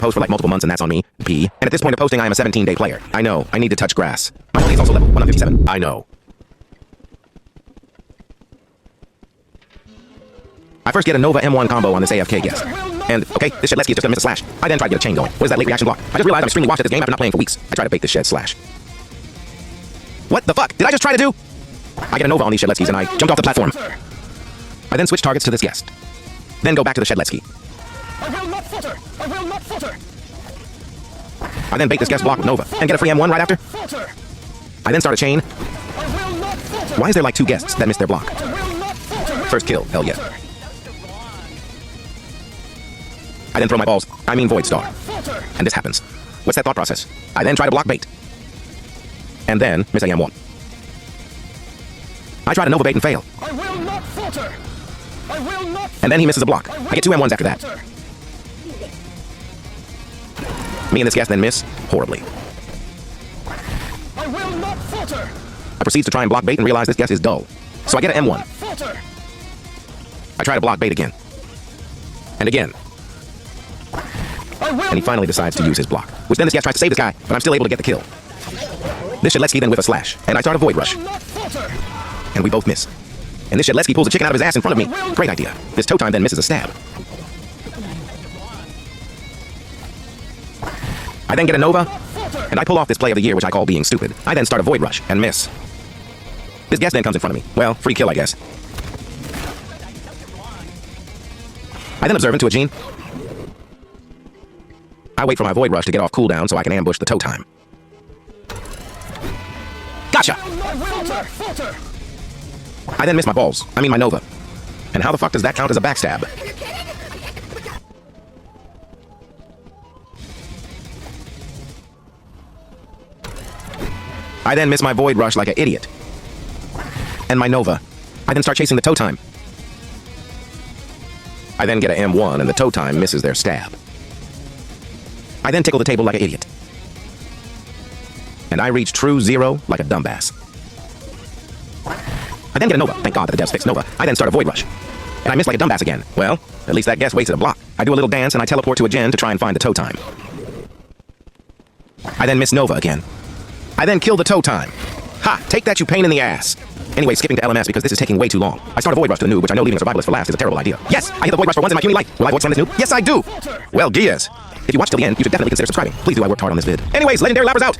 post for like multiple months and that's on me. P. And at this point of posting, I am a 17-day player. I know. I need to touch grass. My ability is also level 157. I know. I first get a Nova M1 combo on this AFK guest. And, okay, this shit Letsky is just gonna miss a slash. I then try to get a chain going. What is that late reaction block? I just realized I'm extremely washed at this game after not playing for weeks. I try to bait this shed slash. What the fuck did I just try to do? I get a Nova on these shed Letskys and I jumped off the platform. I then switch targets to this guest. Then go back to the shed Letsky. I will not falter! I will not falter! I then bait this guest block with Nova and get a free M1 right after. Falter! I then start a chain. I will not falter! Why is there like 2 guests that missed their block? I will not falter! First kill, hell yeah. I then throw my balls, Void Star. Falter! And this happens. What's that thought process? I then try to block bait. And then miss a M1. I try to Nova bait and fail. I will not falter! I will not falter! And then he misses a block. I get 2 M1s after that. Me and this guest then miss horribly. I will not falter! I proceed to try and block bait and realize this guest is dull. So I get an M1. Falter! I try to block bait again. And again. I will And he finally decides to use his block. Which then this guest tries to save this guy, but I'm still able to get the kill. This Shedletsky then with a slash, and I start a Void Rush. not falter! And we both miss. And this Shedletsky pulls a chicken out of his ass in front of me. Great idea. This toe time then misses a stab. I then get a Nova, and I pull off this play of the year, which I call being stupid. I then start a Void Rush, and miss. This guest then comes in front of me. Well, free kill, I guess. I then observe into a gene. I wait for my Void Rush to get off cooldown so I can ambush the toe time. Gotcha! I will not falter! I then miss my balls. My Nova. And how the fuck does that count as a backstab? I then miss my Void Rush like an idiot. And my Nova. I then start chasing the toe time. I then get a M1 and the toe time misses their stab. I then tickle the table like an idiot. And I reach true 0 like a dumbass. I then get a Nova. Thank God that the devs fixed Nova. I then start a Void Rush. And I miss like a dumbass again. Well, at least that guest wasted a block. I do a little dance and I teleport to a gen to try and find the toe time. I then miss Nova again. I then kill the toe time. Ha! Take that, you pain in the ass. Anyway, skipping to LMS because this is taking way too long. I start a Void Rush to the noob, which I know leaving a survivalist for last is a terrible idea. Yes! I hit the Void Rush for once in my puny life. Will I void slam this noob? Yes, I do! Well, Gears. If you watch till the end, you should definitely consider subscribing. Please do, I worked hard on this vid. Anyways, Legendary Lapper's out!